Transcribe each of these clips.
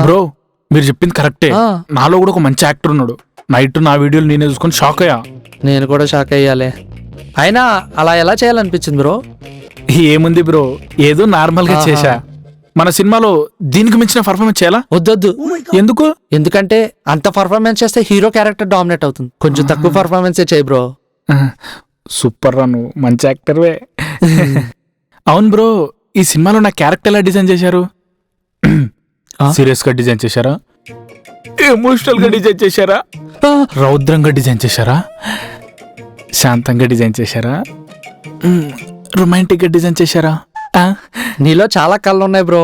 Bro మీరు చెప్పింది కరెక్టే. నాలో కూడా ఒక మంచి యాక్టర్ ఉన్నాడు. నైట్ నా వీడియోలు నేనే చూసుకొని షాక్ అయ్యా. నేను కూడా షాక్ అయ్యాలే. అయినా అలా ఎలా చేయాలనిపించింది బ్రో? ఏముంది బ్రో, ఏదో నార్మల్ గా చేశా. మన సినిమాలో దీనికి మించిన పర్ఫార్మెన్స్ చేయాలా? వద్దొద్దు. ఎందుకు? ఎందుకంటే అంత పర్ఫార్మెన్స్ చేస్తే హీరో క్యారెక్టర్ డామినేట్ అవుతుంది. కొంచెం తక్కువ పర్ఫార్మెన్సే చేయి బ్రో. సూపర్ రా, నువ్వు మంచి యాక్టర్వే. అవును బ్రో, ఈ సినిమాలో నా క్యారెక్టర్ ఎలా డిజైన్ చేశారు? సీరియస్ గా డిజైన్ చేశారా? ఎమోషనల్ గా డిజైన్ చేశారా? రౌద్రంగా డిజైన్ చేశారా? శాంతంగా డిజైన్ చేశారా? రొమాంటిక్ గా డిజైన్ చేశారా? నీలో చాలా కళ్ళు ఉన్నాయి బ్రో,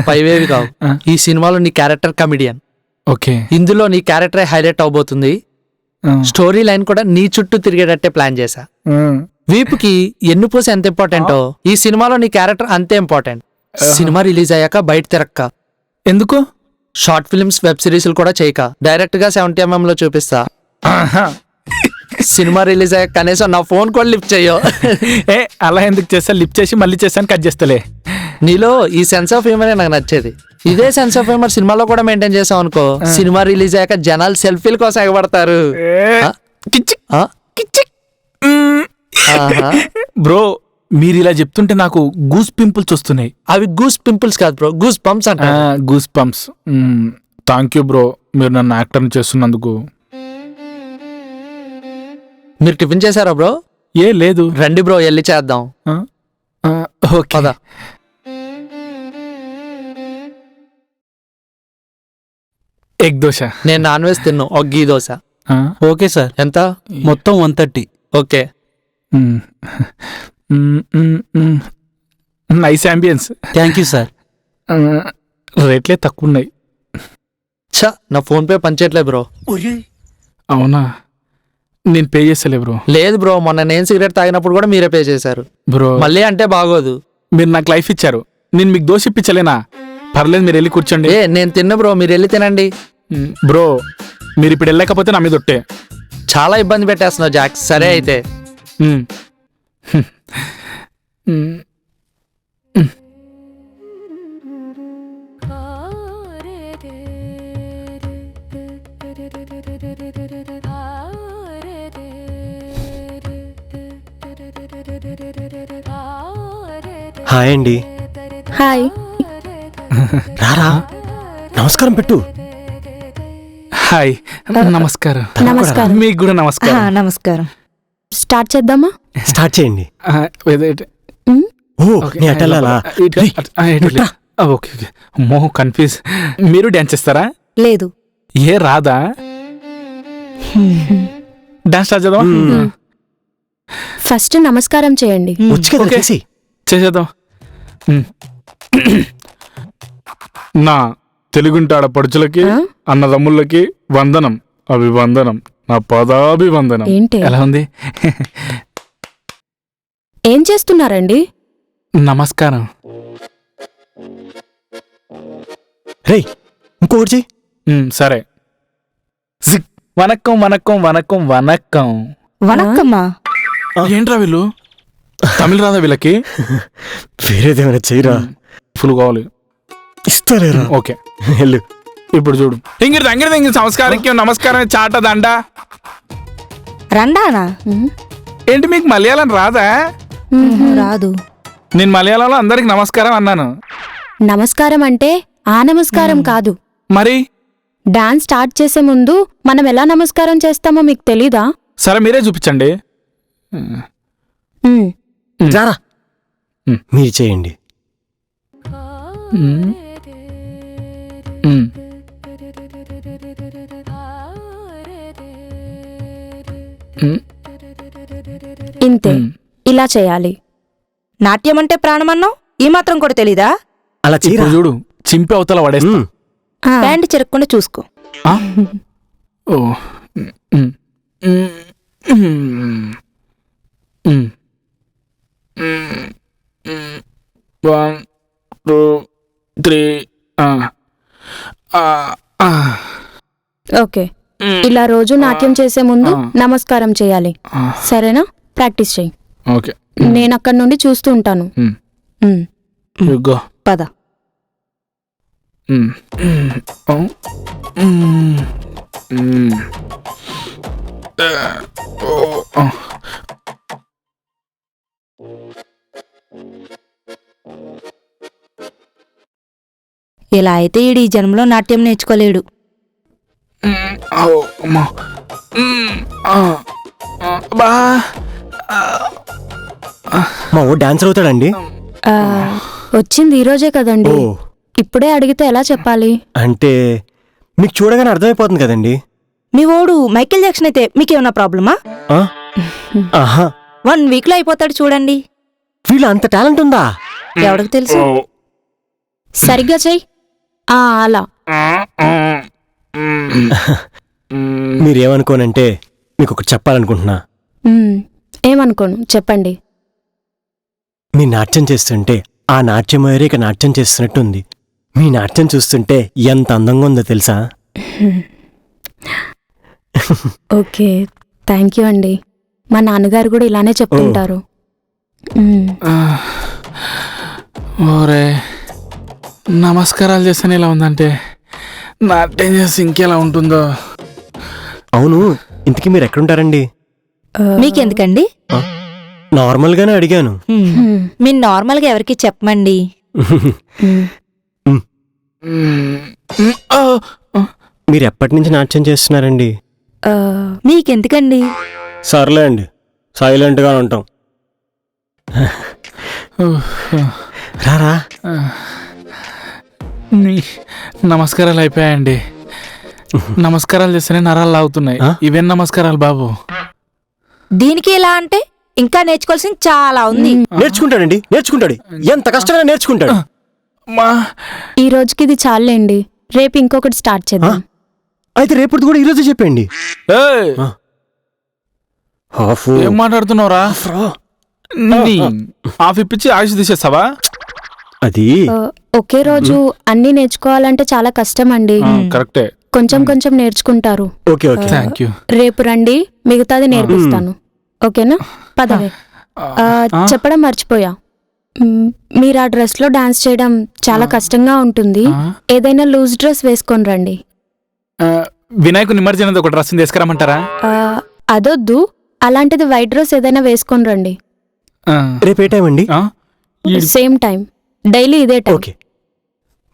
పైవేవి కావు. ఈ సినిమాలో నీ క్యారెక్టర్ కమిడియన్. ఓకే, ఇందులో నీ క్యారెక్టర్ హైలైట్ అవబోతుంది. స్టోరీ లైన్ కూడా నీ చుట్టూ తిరిగేటట్టే ప్లాన్ చేశా. వీపుకి ఎన్నుపూస ఎంత ఇంపార్టెంటో ఈ సినిమాలో నీ క్యారెక్టర్ అంతే ఇంపార్టెంట్. సినిమా రిలీజ్ అయ్యాక బయట తిరక్క. ఎందుకు? షార్ట్ ఫిల్మ్స్, వెబ్ సిరీస్ కూడా చేయక డైరెక్ట్ గా 70mm లో చూపిస్తా. సినిమా రిలీజ్ అయ్యాక కనీసం నా ఫోన్ కూడా లిఫ్ట్ చెయ్యో. ఏ అలా ఎందుకు చేస్తా? లిఫ్ట్ చేసి మళ్ళీ చేస్తాను, కట్ చేస్తలే. నీలో ఈ సెన్స్ ఆఫ్ హ్యూమర్ నాకు నచ్చేది. ఇదే సెన్స్ ఆఫ్ హ్యూమర్ సినిమాలో కూడా మెయింటైన్ చేసాం అనుకో, సినిమా రిలీజ్ అయ్యాక జనాలు సెల్ఫీల కోసం ఎగబడతారు. బ్రో మీరు ఇలా చెప్తుంటే నాకు గూస్ పింపుల్స్ వస్తున్నాయి. అవి గూస్ పింపుల్స్ కాదు బ్రో, గూస్ పంప్స్ అంట. Goose pumps. Thank you bro, మీరు నన్ను యాక్టర్ని చేస్తున్నందుకు. మీరు టిఫిన్ చేశారా బ్రో? ఏ లేదు. రండి బ్రో, వెళ్ళి చేద్దాం. ఓకే. ఎగ్ దోశ. నేను నాన్ వెజ్ తిన్ను, ఒక గీ దోశ. Okay sir. ఎంత? మొత్తం 130. Okay. Nice ambience. Thank you sir. రేట్లే తక్కువ ఉన్నాయి. ఛా, నా ఫోన్ పే పనిచేయట్లేదు బ్రో. అవునా? నేను పే చేస్తలే బ్రో. లేదు బ్రో, మొన్న నేను సిగరెట్ తాగినప్పుడు కూడా మీరే పే చేశారు బ్రో. మళ్ళీ అంటే బాగోదు. మీరు నాకు లైఫ్ ఇచ్చారు, నేను మీకు దోశ ఇప్పించలేనా? పర్లేదు, మీరు వెళ్ళి కూర్చోండి. నేను తిన్న బ్రో, మీరు వెళ్ళి తినండి. బ్రో మీరు ఇప్పుడు వెళ్ళకపోతే నా మీద ఒట్టే. చాలా ఇబ్బంది పెట్టేస్తున్నావు జాక్స్. సరే అయితే. హాయ్ అండి. హాయ్. రారా, నమస్కారం పెట్టు. హాయ్. నమస్కారం. నమస్కారం. మీకు కూడా నమస్కారం. నమస్కారం. స్టార్ట్ చేద్దామా? స్టార్ట్ చేయండి. ఓ, ఓకే. నీ అటెల్లాలా? ఓకే. అమ్మో కన్ఫ్యూజ్. మీరు డాన్స్ చేస్తారా? లేదు. ఏ రాదా? డాన్స్ స్టార్ట్ చేద్దామా? ఫస్ట్ నమస్కారం చేయండి. వచ్చి కదా ఓకే. చేసి. చేసేద్దాం. నా తెలుగుంటాడ పడుచులకి, అన్నదమ్ములకి వందనం, అభివందనం, నా పదాభివందనం. ఏంటి? ఎలా ఉంది? ఏం చేస్తున్నారండి? నమస్కారం. రేయ్, ఇంకోటి చెయ్యి. సరే. వనక్కం వనక్కం వనక్కం వనక్కం. వనక్కమ్మా. ఏంట్రా వీళ్ళు? తమిళ రాదా వీళ్ళకి? వేరేదేమైనా చెయ్యరా. ఫుల్ కావాలి. ఇస్తారేరా. ఓకే వెళ్ళు. ఇప్పుడు చూడు. ఇంగిరి ఇంగిరి సంస్కారం నమస్కారం చాట దండ. రండానా? ఏంటి మీకు మలయాళం రాదా? రాదు. నేను మలయాళంలో అందరికి నమస్కారం అన్నాను. నమస్కారం అంటే ఆ నమస్కారం కాదు. మరి డాన్స్ స్టార్ట్ చేసే ముందు మనం ఎలా నమస్కారం చేస్తామో మీకు తెలీదా? సరే మీరే చూపించండి. రారా, మీరు చేయండి. ఇంతే, ఇలా చేయాలి. నాట్యం అంటే ప్రాణమన్నావు, ఈ మాత్రం కూడా తెలీదా? అలా ఇప్పుడు చేయరా. చూడు, చింపి అవతల పడేస్తా. ప్యాంట్ చెరగకుండా చూసుకో. ఓ. 1 2 3. ఓకే. ఇలా రోజు నాట్యం చేసే ముందు నమస్కారం చేయాలి. సరేనా? ప్రాక్టీస్ చెయ్యి. ఓకే. నేను అక్కడి నుండి చూస్తూ ఉంటాను. గో. పద. మ్, మ్, ఓ, మ్, మ్. ఓ, ఓ. ఇలా అయితే ఈడు ఈ జన్మలో నాట్యం నేర్చుకోలేడు. మ్, ఓ, అమ్మా. మ్, ఆ, ఆ, బా మా ఓ డాన్సర్ అవుతాడండి. ఆ, వచ్చింది ఈరోజే కదండి. ఓ ఇప్పుడే అడిగితే ఎలా చెప్పాలి? అంటే మీకు చూడగానే అర్థమైపోతుంది కదండి. మీ ఓడు మైకేల్ జాక్సన్ అయితే మీకేమన్నా ప్రాబ్లమా? ఆ? ఆహా 1 వీక్ లో అయిపోతాడు చూడండి. వీళ్ళు అంత టాలెంట్ ఉందా? ఎవరికి తెలుసు? ఓ. సరిగ్గా చెయ్యి. అలా. మీరేమనుకోనంటే మీకు ఒకటి చెప్పాలనుకుంటున్నా. ఏమనుకోను, చెప్పండి. మీ నాట్యం చేస్తుంటే ఆ నాట్యం వేరే ఇక నాట్యం చేస్తున్నట్టుంది. మీ నాట్యం చూస్తుంటే ఎంత అందంగా ఉందో తెలుసా? ఓకే, థ్యాంక్ యూ అండి. మా నాన్నగారు కూడా ఇలానే చెప్తుంటారు. ఓరే, నమస్కారాలు చేస్తాను ఇలా ఉందంటే నాట్యం చేస్తే ఇంకెలా ఉంటుందో. అవును, ఇంతకీ మీరు ఎక్కడుంటారండి? మీకెందుకండి? నార్మల్గానే అడిగాను. మీరు నార్మల్ గా ఎవరికి చెప్పమండి. మీరు ఎప్పటి నుంచి నాట్యం చేస్తున్నారండి? మీకెందుకండి? సర్లే అండి, సైలెంట్గా ఉంటాం. రారా. నమస్కారాలు అయిపోయాయండి. నమస్కారాలు చేస్తేనే నరాలు లాగుతున్నాయి. ఇవేం నమస్కారాలు బాబు? దీనికి ఎలా అంటే ఇంకా నేర్చుకోవాల్సింది చాలా ఉంది. నేర్చుకుంటాడండి, నేర్చుకుంటాడు. ఎంత కష్టంగా నేర్చుకుంటాడు. మా ఈ రోజుకి ఇది చాలండి. రేపు ఇంకొకటి స్టార్ట్ చేద్దాం. అయితే రేపటిది కూడా ఈరోజే చెప్పండి. ఏయ్, ఏం మాట్లాడుతున్నావురా? ఆఫ్ ఇప్పించి ఆయుష్ తీసేస్తావా? అది ఒకే రోజు అన్ని నేర్చుకోవాలంటే చాలా కష్టం అండి. కరెక్టే. కొంచెం కొంచెం నేర్చుకుంటారు. Okay okay. Thank you. రేపు రండి, మిగతాది నేర్పిస్తాను. ఓకేనా? పదవే. చెప్పడం మర్చిపోయా, మీరు ఆ డ్రెస్ లో డాన్స్ చేయడం చాలా కష్టంగా ఉంటుంది. ఏదైనా లూజ్ డ్రెస్ వేసుకొని రండి. వినాయకు నిమజ్జనం ఒక డ్రెస్ తీసుకురామంటారా? అదొద్దు, అలాంటిది వైట్ డ్రెస్ ఏదైనా వేసుకొని రండి. రేపు ఏ టైం అండి? సేమ్ టైం, డైలీ ఇదే టైం. Okay,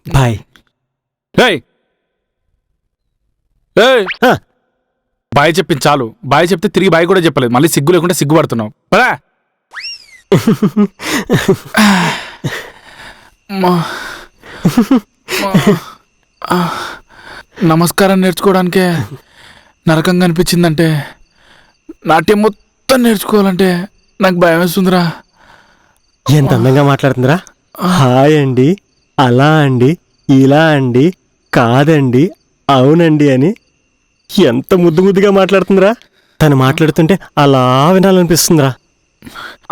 bye. బాయ్ చెప్పింది చాలు. బాయ్ చెప్తే తిరిగి బాయ్ కూడా చెప్పలేదు. మళ్ళీ సిగ్గు లేకుండా సిగ్గుపడుతున్నావు. పదా. నమస్కారం నేర్చుకోవడానికే నరకంగా అనిపించిందంటే నాట్యం మొత్తం నేర్చుకోవాలంటే నాకు భయం వేస్తుందిరా. ఎంత అందంగా మాట్లాడుతుందిరా. హాయ్ అండి, అలా అండి, ఇలా అండి, కాదండి, అవునండి అని ఎంత ముద్దు ముద్దుగా మాట్లాడుతుందిరా. తను మాట్లాడుతుంటే అలా వినాలనిపిస్తుందిరా.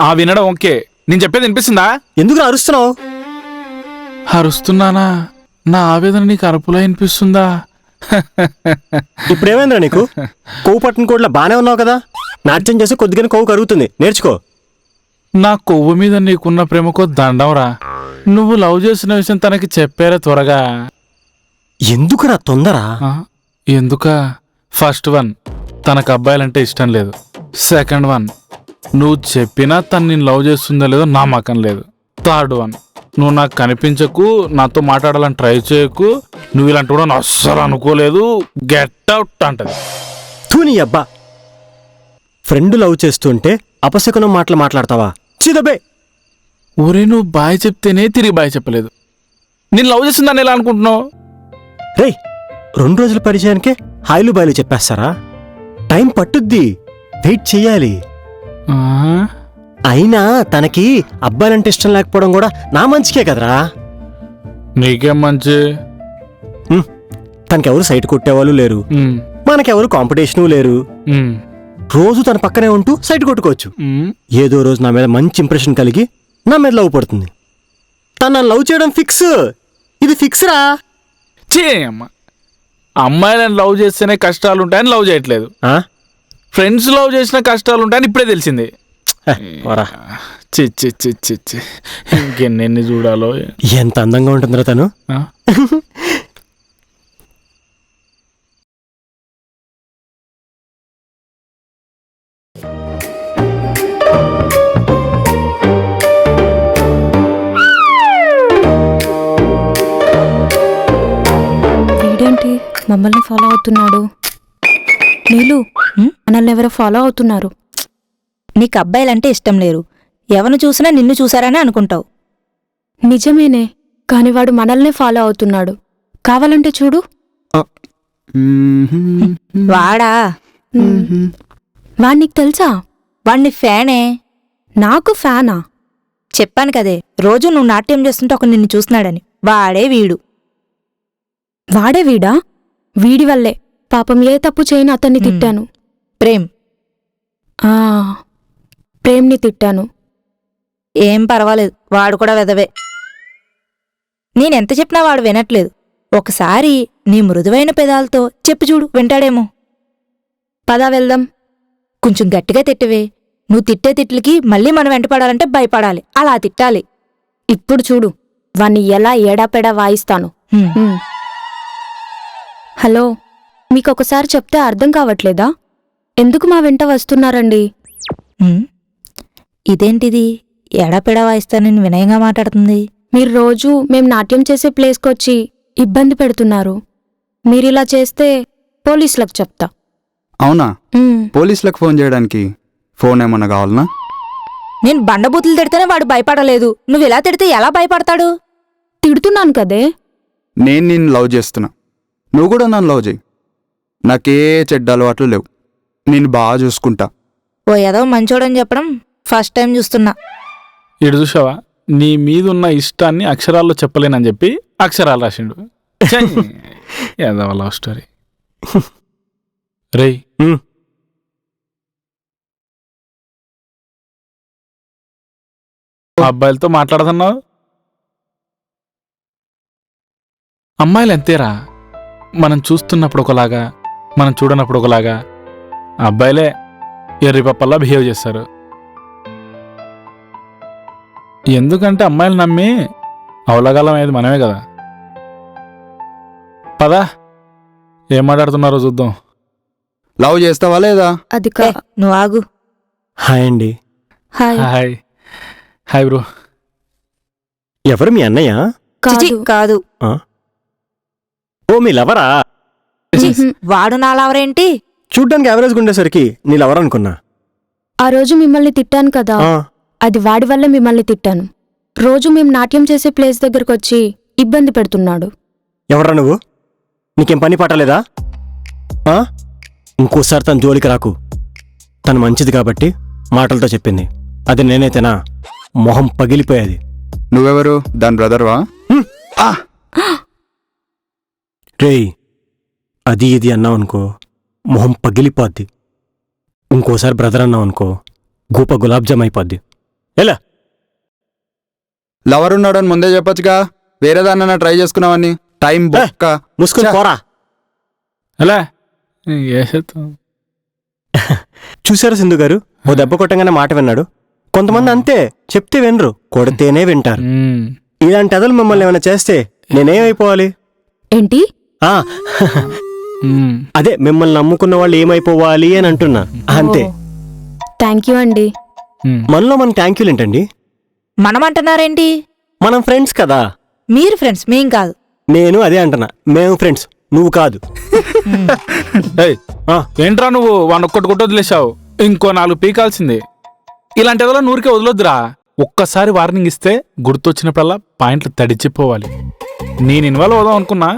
ఆ వినడం ఓకే, నేను చెప్పేది వినిపిస్తుందా? ఎందుకు అరుస్తున్నావు? అరుస్తున్నానా? నా ఆవేదన నీకు అరుపులా వినిపిస్తుందా? ఇప్పుడేమైందిరా నీకు? కొవ్వు పట్టిన కోట్ల బానే ఉన్నావు కదా. నాట్యం చేసి కొద్దిగానే కొవ్వు కరుగుతుంది, నేర్చుకో. నా కొవ్వు మీద నీకున్న ప్రేమకో దండంరా. నువ్వు లవ్ చేసిన విషయం తనకి చెప్పారా త్వరగా? ఎందుకురా తొందర? ఎందుక? ఫస్ట్ వన్, తనకు అబ్బాయిలంటే ఇష్టం లేదు. సెకండ్ వన్, నువ్వు చెప్పినా తను నేను లవ్ చేస్తుందో లేదో నమ్మకం లేదు. థర్డ్ వన్, నువ్వు నాకు కనిపించకు, నాతో మాట్లాడాలని ట్రై చేయకు, నువ్వు ఇలాంటి కూడా అస్సలు అనుకోలేదు, గెట్ అవుట్ అంటది. తూని అబ్బా, ఫ్రెండ్ లవ్ చేస్తుంటే అపశకునం మాటలు మాట్లాడతావా? చిదబే. ఊరే, నువ్వు బాయ్ చెప్తేనే తిరిగి బాయ్ చెప్పలేదు. నేను లవ్ చేస్తుందని ఎలా అనుకుంటున్నావు? రేయ్, 2 రోజుల పరిచయానికే హాయిలు బాయిలు చెప్పేస్తారా? టైం పట్టుద్ది, వెయిట్ చెయ్యాలి. అయినా తనకి అబ్బాయిలంటే ఇష్టం లేకపోవడం కూడా నా మంచికే కదరా. నీకేం మంచి? తనకెవరు సైట్ కొట్టేవాళ్ళు లేరు, మనకెవరు కాంపిటీషను లేరు. రోజు తన పక్కనే ఉంటూ సైట్ కొట్టుకోవచ్చు. ఏదో రోజు నా మీద మంచి ఇంప్రెషన్ కలిగి నా మీద లవ్ పడుతుంది. తన లవ్ చేయడం ఫిక్స్. ఇది ఫిక్స్ రా. చేయమ్మ, అమ్మాయిలను లవ్ చేస్తేనే కష్టాలు ఉంటాయని లవ్ చేయట్లేదు. ఫ్రెండ్స్ లవ్ చేసిన కష్టాలు ఉంటాయని ఇప్పుడే తెలిసింది. చిచ్చి ఇంకెన్నెన్ని చూడాలో. ఎంత అందంగా ఉంటుందిరా తను. మమ్మల్ని ఫాలో అవుతున్నాడు? నీలు, మనల్ని ఎవరో ఫాలో అవుతున్నారు. నీకు అబ్బాయిలంటే ఇష్టం లేరు, ఎవరిని చూసినా నిన్ను చూసారని అనుకుంటావు. నిజమేనే, కాని వాడు మనల్నే ఫాలో అవుతున్నాడు. కావాలంటే చూడు. వాడా? వాడు నీకు తెలుసా? వాణ్ణి ఫ్యానే. నాకు ఫ్యానా? చెప్పాను కదే, రోజు నువ్వు నాట్యం చేస్తుంటే ఒక నిన్ను చూస్తున్నాడని. వాడే వీడు. వాడే వీడా? వీడి వల్లే పాపం ఏ తప్పు చేయని అతన్ని తిట్టాను. ప్రేమ్. ఆ, ప్రేమ్ని తిట్టాను. ఏం పర్వాలేదు, వాడు కూడా వెదవే. నేనెంత చెప్పినా వాడు వినట్లేదు. ఒకసారి నీ మృదువైన పెదాలతో చెప్పు చూడు, వింటాడేమో. పదా వెళ్దాం. కొంచెం గట్టిగా తిట్టవే. నువ్వు తిట్టే తిట్లకి మళ్ళీ మనం వెంటపడాలంటే భయపడాలి. అలా తిట్టాలి. ఇప్పుడు చూడు వాణ్ణి ఎలా ఎడాపెడా వాయిస్తాను. హ్మ్. హలో, మీకొకసారి చెప్తే అర్థం కావట్లేదా? ఎందుకు మా వెంట వస్తున్నారండి? హ్మ్. ఇదేంటిది ఎడాపెడా వాయిస్తానని వినయంగా మాట్లాడుతుంది. మీరు రోజు మేం నాట్యం చేసే ప్లేస్కొచ్చి ఇబ్బంది పెడుతున్నారు. మీరిలా చేస్తే పోలీసులకు చెప్తా. అవునా? ఉమ్, పోలీసులకు ఫోన్ చేయడానికి ఫోన్ ఏమన్నా కావాలనా? నేను బండబూతులు తిడితేనే వాడు భయపడలేదు, నువ్వు ఇలా తిడితే ఎలా భయపడతాడు? తిడుతున్నాను కదే. నేను నిన్ను లవ్ చేస్తున్నా, నువ్వు కూడా నన్ను లవ్ చేయి. నాకే చెడ్డ అలవాట్లు లేవు, నేను బాగా చూసుకుంటా. ఓ ఏదో మంచోడని చెప్పడం ఫస్ట్ టైం చూస్తున్నా. ఇటు చూసావా, నీ మీదున్న ఇష్టాన్ని అక్షరాల్లో చెప్పలేనని చెప్పి అక్షరాలు రాసిండు. ఏదో లవ్ స్టోరీ. రేయ్, అబ్బాయిలతో మాట్లాడుతున్నావు? అమ్మాయిలు ఎంతేరా, మనం చూస్తున్నప్పుడు ఒకలాగా, మనం చూడనప్పుడు ఒకలాగా. అబ్బాయిలే ఎర్రి పప్పల్లా బిహేవ్ చేస్తారు. ఎందుకంటే అమ్మాయిలు నమ్మి అవలగాలం అయ్యేది మనమే కదా. పదా, ఏం మాట్లాడుతున్నారో చూద్దాం. లవ్ చేస్తావా లేదా? అది ఏ, నువ్వు ఆగు. హాయ్ అండి. హాయ్. Hi hi bro. ఎవరు మీ అన్నయ్య? చిచి, కాదు. కాదు. ఆ? ఓ మీ లవరా? చి, వాడు నా లవరేంటి? చూడ్డానికి యావరేజ్గా ఉండేసరికి నీ లవర్ అనుకున్నా. ఆ రోజు మిమ్మల్ని తిట్టాను కదా, ఆ, అది వాడి వల్లే మిమ్మల్ని తిట్టాను. రోజు మేం నాట్యం చేసే ప్లేస్ దగ్గరకొచ్చి ఇబ్బంది పెడుతున్నాడు. ఎవరా నువ్వు? నీకేం పని పట్టలేదా? ఆ? ఇంకోసారి తన జోలికి రాకు. తను మంచిది కాబట్టి మాటలతో చెప్పింది. అది నేనైతేనా మొహం పగిలిపోయేది. నువ్వెవరు? దాని బ్రదర్వా? రేయ్, అది ఇది అన్నావనుకో మొహం పగిలిపోద్ది. ఇంకోసారి బ్రదర్ అన్నావనుకో గూప గులాబ్ జామ్ అయిపోద్ది. ఎలా? లవర్ ఉన్నాడని ముందే చెప్పొచ్చుగా, వేరే దాన్నైనా ట్రై చేసుకున్నావని. టైం బొక్క. ముసుకుని ఛ. పోరా. ఎలా ఏ చేస్తాం? చూశారు సింధు గారు, ఓ దెబ్బ కొట్టంగానే మాట విన్నాడు. కొంతమంది అంతే, చెప్తే వినరు, కొడితేనే వింటారు. ఇలాంటి అదలు మిమ్మల్ని ఏమైనా చేస్తే నేనేమైపోవాలి? ఏంటి? ఆ, అదే మిమ్మల్ని నమ్ముకున్న వాళ్ళు ఏమైపోవాలి అని అంటున్నా. అంతే. థ్యాంక్ యూ అండి. మనలో మన థ్యాంక్ ఏంటండి? మనం అంటున్నారేంటి? మనం ఫ్రెండ్స్ కదా. మీరు ఫ్రెండ్స్, మేం కాదు. నేను అదే అంటున్నా, మేము ఫ్రెండ్స్, నువ్వు కాదు. ఏయ్, ఆ, ఏంట్రా నువ్వు వాడిని ఒక్కటి కొట్టి వదిలేసావు, ఇంకో 4 పీకాల్సింది. ఇలాంటి ఏదో నూరికే వదలొద్దురా. ఒక్కసారి వార్నింగ్ ఇస్తే గుర్తొచ్చినప్పుడల్లా పాయింట్లు తడిచిపోవాలి. నేను ఇన్వాల్వ్ అవుదాం అనుకున్నా,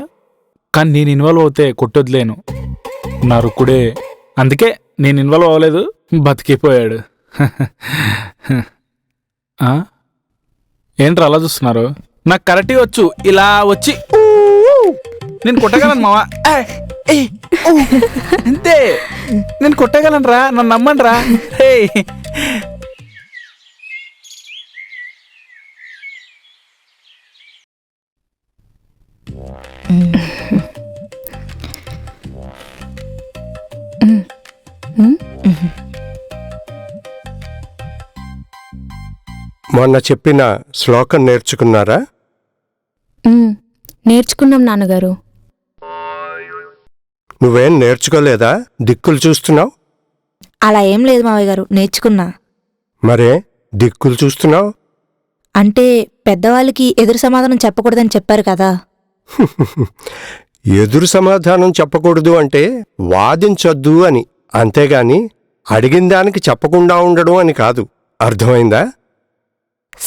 కానీ నేను ఇన్వాల్వ్ అవుతే కొట్టొద్దులేను, నా రుక్కుడే. అందుకే నేను ఇన్వాల్వ్ అవ్వలేదు, బతికిపోయాడు. ఏంట్రా అలా చూస్తున్నారు? నాకు కరెక్ట్గా వచ్చు, ఇలా వచ్చి నేను కొట్టగలను మావా. అంతే, నేను కొట్టగలను రా, నన్ను నమ్మండి రా. మొన్న చెప్పిన శ్లోకం నేర్చుకున్నారా? నేర్చుకున్నాం నాన్నగారు. నువ్వేం నేర్చుకోలేదా? దిక్కులు చూస్తున్నావు. అలా ఏం లేదు మావయ్య గారు, నేర్చుకున్నా. మరే దిక్కులు చూస్తున్నావు? అంటే పెద్దవాళ్ళకి ఎదురు సమాధానం చెప్పకూడదని చెప్పారు కదా. ఎదురు సమాధానం చెప్పకూడదు అంటే వాదించొద్దు అని, అంతేగాని అడిగిన దానికి చెప్పకుండా ఉండడం అని కాదు. అర్థమైందా?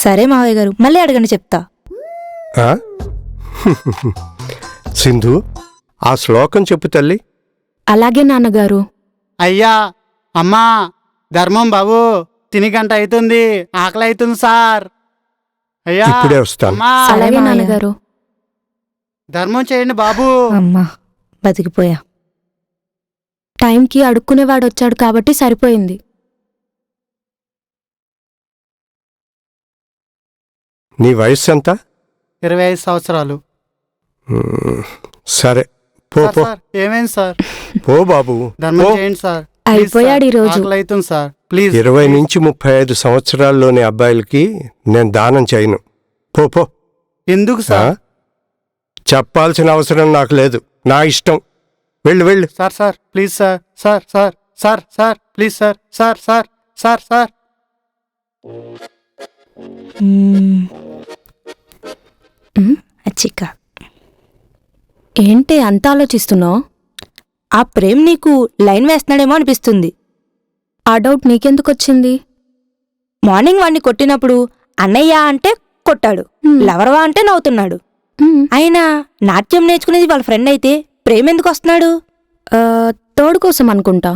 సరే మావయ్య గారు, మళ్ళీ అడగండి చెప్తా. ఆ? సింధు, ఆ శ్లోకం చెప్పు తల్లి. అలాగే నాన్నగారు. అయ్యా, అమ్మా, ధర్మం బాబు, తిని గంట అవుతుంది, ఆకలి అవుతుంది సార్. అయ్యా, ఇప్పుడే వస్తాను. అమ్మా, అలాగే మావయ్య. నాన్నగారు. ధర్మం చేయండి బాబు. అమ్మా, బతికిపోయా. టైంకి అడుక్కునేవాడు వచ్చాడు కాబట్టి సరిపోయింది. నీ వయస్సు ఎంత? 25 సంవత్సరాలు. సరే, పో సార్, పో సార్, ఏమైంది సార్? పో బాబు, ధర్మం పో. చేయండి సార్. ప్లీజ్ అయిపోయాడు సార్, ఈరోజు. ఆకలి అవుతుంది సార్, ప్లీజ్. 20 నుంచి 35 సంవత్సరాల్లోని అబ్బాయిలకి నేను దానం చేయను. పో పో. ఎందుకు ఆ? సార్? చెప్పాల్సిన అవసరం నాకు లేదు, నా ఇష్టం. వెళ్ళు వెళ్ళు. Sir sir please sir, sir sir sir sir please sir, sir sir sir sir. అచ్చిక, ఏంటి అంత ఆలోచిస్తున్నావు? ఆ ప్రేమ్ నీకు లైన్ వేస్తున్నాడేమో అనిపిస్తుంది. ఆ డౌట్ నీకెందుకొచ్చింది? మార్నింగ్ వాణ్ణి కొట్టినప్పుడు అన్నయ్య అంటే కొట్టాడు, లవర్వా అంటే నవ్వుతున్నాడు. అయినా నాట్యం నేర్చుకునేది వాళ్ళ ఫ్రెండ్ అయితే ప్రేమ్ ఎందుకు వస్తున్నాడు? ఆ, తోడు కోసం అనుకుంటా.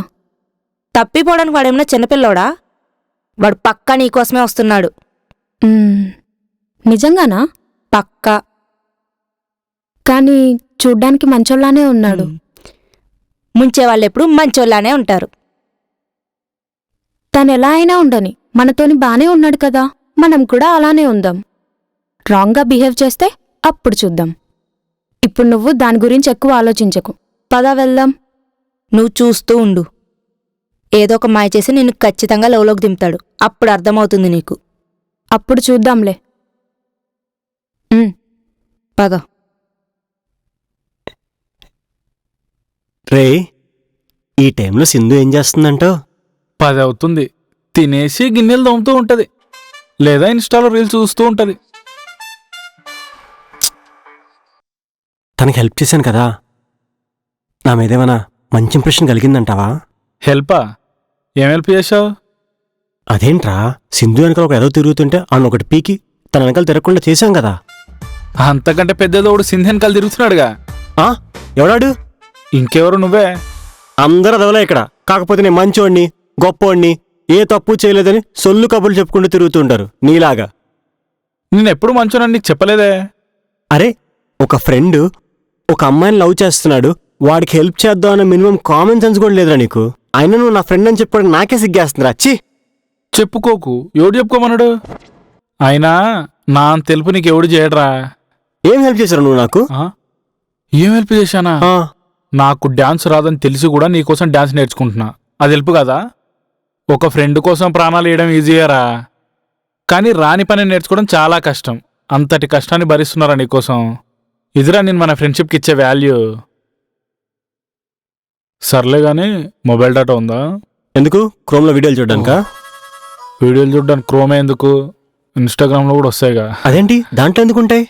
తప్పిపోవడానికి వాడేమన్నా చిన్నపిల్లోడా? వాడు పక్కా నీకోసమే వస్తున్నాడు. మ్మ్. నిజంగానా? పక్కా. కానీ చూడ్డానికి మంచోళ్ళానే ఉన్నాడు. ముంచే వాళ్ళెప్పుడు మంచోళ్ళానే ఉంటారు. తనెలా అయినా ఉండని, మనతోని బానే ఉన్నాడు కదా, మనం కూడా అలానే ఉందాం. రాంగ్గా బిహేవ్ చేస్తే అప్పుడు చూద్దాం. ఇప్పుడు నువ్వు దాని గురించి ఎక్కువ ఆలోచించకు. పద వెళ్దాం. నువ్వు చూస్తూ ఉండు, ఏదో ఒక మాయ చేసి నిన్ను ఖచ్చితంగా లవ్లోకి దింపుతాడు. అప్పుడు అర్థమవుతుంది నీకు. అప్పుడు చూద్దాంలే. పద. రే, ఈ టైంలో సింధు ఏం చేస్తుందంటో? 10 అవుతుంది. తినేసి గిన్నెలు తోముతూ ఉంటది, లేదా ఇన్స్టాలో రీల్స్ చూస్తూ ఉంటది. తనకి హెల్ప్ చేశాను కదా, నా మీదేమైనా మంచి ఇంప్రెషన్ కలిగిందంటావా? హెల్పా? ఏం హెల్ప్ చేశావు? అదేంట్రా, సింధు వెనకాల ఒక ఎదో తిరుగుతుంటే అన్న ఒకటి పీకి తన వెనకాల తిరగకుండా చేశాం కదా. అంతకంటే పెద్దదోడు సింధెనకాలు తిరుగుతున్నాడుగా. ఆ? ఎవడాడు? ఇంకెవరు, నువ్వే. అందరూ అదవలే ఇక్కడ. కాకపోతే నేను మంచోడిని, గొప్పోడిని, ఏ తప్పు చేయలేదని సొల్లు కబుర్లు చెప్పుకుంటూ తిరుగుతుంటారు నీలాగా. నేనెప్పుడు మంచోనని నీకు చెప్పలేదే. అరే, ఒక ఫ్రెండ్ ఒక అమ్మాయిని లవ్ చేస్తున్నాడు, వాడికి హెల్ప్ చేద్దాం అన్న మినిమం కామన్ సెన్స్ కూడా లేదురా నీకు. అయినా నువ్వు నా ఫ్రెండ్ అని చెప్పడం నాకే సిగ్గేస్తుందిరా. ఛీ! చెప్పుకోకు. ఎవడు చెప్పుకోమన్నాడు? అయినా నా అంత తెలుపు నీకు ఎవడు చేయడరా. ఏం హెల్ప్ చేశారు నువ్వు నాకు? ఆ? ఏం హెల్ప్ చేశానా? ఆ, నాకు డాన్స్ రాదని తెలిసి కూడా నీకోసం డాన్స్ నేర్చుకుంటున్నా. అది హెల్ప్ కదా? ఒక ఫ్రెండ్ కోసం ప్రాణాలు వేయడం ఈజీయరా, కానీ రాని పని నేర్చుకోవడం చాలా కష్టం. అంతటి కష్టాన్ని భరిస్తున్నారా నీకోసం. ఇదిరా నేను మన ఫ్రెండ్షిప్కి ఇచ్చే వాల్యూ. సర్లే గానీ మొబైల్ డేటా ఉందా? ఎందుకు? క్రోమ్లో వీడియోలు చూడడానికా? వీడియోలు చూడడానికి క్రోమే ఎందుకు? ఇన్స్టాగ్రామ్లో కూడా వస్తాయిగా. అదేంటి, దాంట్లో ఎందుకుంటాయి?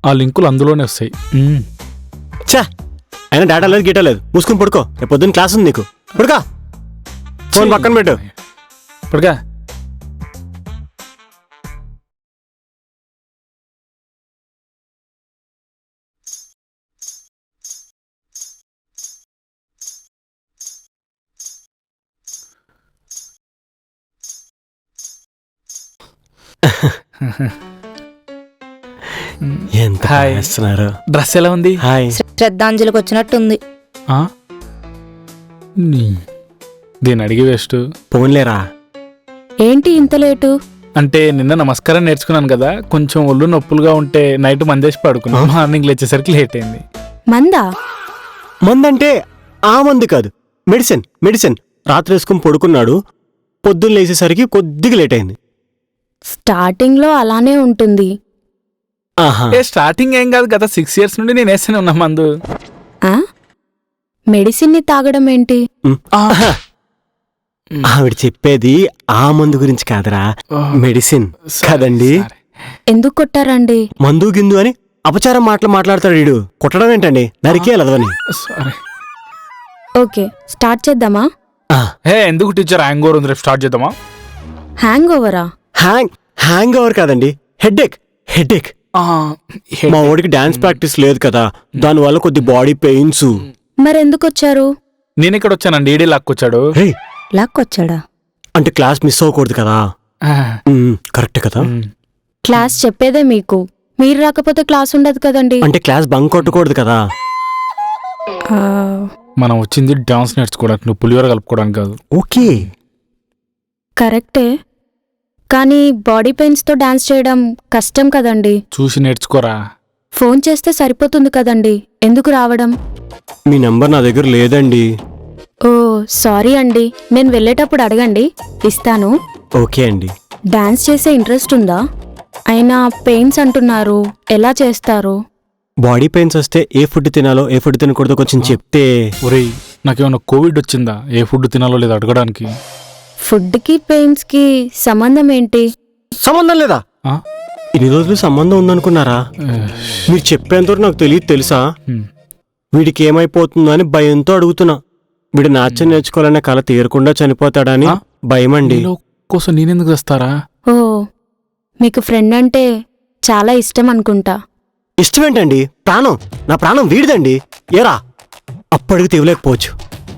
ఆ లింకులు అందులోనే వస్తాయి. ఛా, అయినా డేటా లేదు, గీటా లేదు. మూసుకుని పడుకో, రేపు పొద్దున్న క్లాస్ ఉంది నీకు. పడుకా, ఫోన్ పక్కన పెట్టు. ఇప్పటికా ఎంత హాయ్. చేస్తున్నారు? డ్రెస్ ఎలా ఉంది? హాయ్. శ్రద్ధాంజలికి వచ్చినట్టుంది. ఆ? దీన్ని అడిగి వేస్ట్. పోన్లేరా. ఏంటి ఇంత లేటు? అంటే నిన్న నమస్కారం నేర్చుకున్నాను కదా, కొంచెం ఒళ్ళు నొప్పులుగా ఉంటే నైట్ మందేసి పడుకున్నాను. మార్నింగ్ లేచేసరికి లేట్ అయింది. మందా? మందంటే ఆ మందు కాదు, మెడిసిన్. మెడిసిన్ రాత్రి వేసుకుని పడుకున్నాడు, పొద్దున్న లేచేసరికి కొద్దిగా లేట్ అయింది. స్టార్టింగ్లో అలానే ఉంటుంది. ఆహా, స్టార్టింగ్ ఏం కాదు కదా, 6 years నుండి నేను వేస్తూనే ఉన్నా మందు. ఆ? మెడిసిన్ని తాగడం ఏంటి? ఆవిడ చెప్పేది ఆ మందు గురించి కాదురా, మెడిసిన్ కదండి. ఎందుకు కొట్టారండి? మందు గిందు అని అపచారం మాటలు మాట్లాడతాడు వీడు. కొట్టడం ఏంటండి, నరికే లదవని. సరే. ఓకే స్టార్ట్ చేద్దామా? హే ఎందుకు టీచర్ హ్యాంగ్ ఓవర్ ఉంది, రేపు స్టార్ట్ చేద్దామా? హ్యాంగ్ ఓవరా? హ్యాంగ్ ఓవర్ కాదండి, హెడేక్. మా వాడికి డాన్స్ ప్రాక్టీస్ లేదు కదా, దానివల్ల కొద్ది బాడీ పెయిన్స్. మరెందుకు వచ్చారు? నేను ఇక్కడ వచ్చానండి, ఈడీ లాక్కొచ్చాడు. లాక్కొచ్చాడా? అంటే క్లాస్ మిస్ అవ్వకూడదు కదా. కరెక్ట్ కదా. క్లాస్ చెప్పేదే మీకు, మీరు రాకపోతే క్లాస్ ఉండదు కదండి. అంటే క్లాస్ బంక్ కొట్టకూడదు కదా. ఆ, మనం వచ్చింది డాన్స్ నేర్చుకోవడానికి, నువ్వు పులిహోర కలుపుకోవడానికి కాదు. ఓకే కరెక్టే, కానీ బాడీ పెయిన్స్తో డాన్స్ చేయడం కష్టం కదండి. చూసి నేర్చుకోరా. ఫోన్ చేస్తే సరిపోతుంది కదండి, ఎందుకు రావడం? మీ నంబర్ నా దగ్గర లేదండి. ఓ సారీ అండి, నేను వెళ్ళేటప్పుడు అడగండి, ఇస్తాను. ఓకే అండి. డాన్స్ చేసే ఇంట్రెస్ట్ ఉందా? అయినా పెయిన్స్ అంటున్నారు, ఎలా చేస్తారు? బాడీ పెయిన్స్ వస్తే ఏ ఫుడ్ తినాలో ఏ ఫుడ్ తినకూడదో కొంచెం చెప్తే. ఒరేయ్ నాకేమన్నా కోవిడ్ వచ్చిందా ఏ ఫుడ్ తినాలో లేదో అడగడానికి? ఫుడ్కి పెయిన్స్కి సంబంధం ఏంటి? సంబంధం లేదా? ఆ? ఇన్ని రోజులు సంబంధం ఉందనుకున్నారా? మీరు చెప్పేంతవరకు నాకు తెలియదు తెలుసా. వీడికి ఏమైపోతుందో అని భయంతో అడుగుతున్నా. వీడు నాట్యం నేర్చుకోవాలనే కళ తీరకుండా చనిపోతాడని భయమండి. కోసం నేనెందుకు చేస్తారా? ఓ మీకు ఫ్రెండ్ అంటే చాలా ఇష్టం అనుకుంటా. ఇష్టమేంటండి, ప్రాణం. నా ప్రాణం వీడిదండి. ఏరా అప్పటికి తీవలేకపోవచ్చు,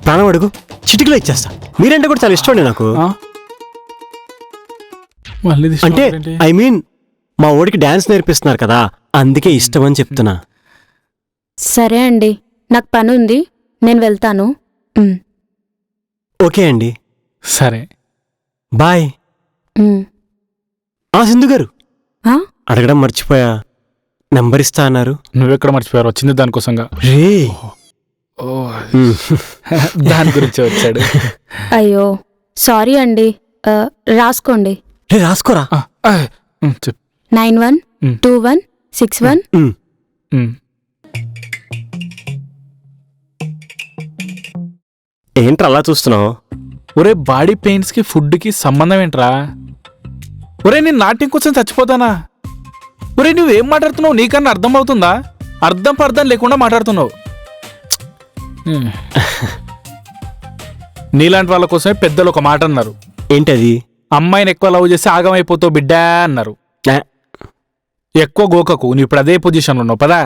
ప్రాణం అడుగు చిటికలో ఇచ్చేస్తా. మీరంటే కూడా చాలా ఇష్టం అండి నాకు. అంటే ఐ మీన్ మా ఓడికి డాన్స్ నేర్పిస్తున్నారు కదా, అందుకే ఇష్టం అని చెప్తున్నా. సరే అండి, నాకు పని ఉంది, నేను వెళ్తాను. ఓకే అండి, సరే బాయ్. సింధు గారు, ఆ? అడగడం మర్చిపోయా, నంబర్ ఇస్తా అన్నారు. నువ్వెక్కడ మర్చిపోయారు, వచ్చింది దానికోసంగా. రే దాని గురించి వచ్చాడు. అయ్యో సారీ అండి, రాసుకోండి. రే రాసుకోరా. చెప్పు. 912161. ఏంట్రా అలా చూస్తున్నావు? ఒరే బాడీ పెయిన్స్ కి ఫుడ్ కి సంబంధం ఏంట్రా? ఒరే నేను నాట్యం కోసం చచ్చిపోతానా? ఒరే నువ్వేం మాట్లాడుతున్నావు, నీకన్నా అర్థం అవుతుందా? అర్థం పర్థం లేకుండా మాట్లాడుతున్నావు. నీలాంటి వాళ్ళ కోసమే పెద్దలు ఒక మాట అన్నారు. ఏంటది? అమ్మాయిని ఎక్కువ లవ్ చేసి ఆగమైపోతావు బిడ్డా అన్నారు. ఎక్కువ గోకకు, నువ్వు ఇప్పుడు అదే పొజిషన్లో ఉన్నావు పదా.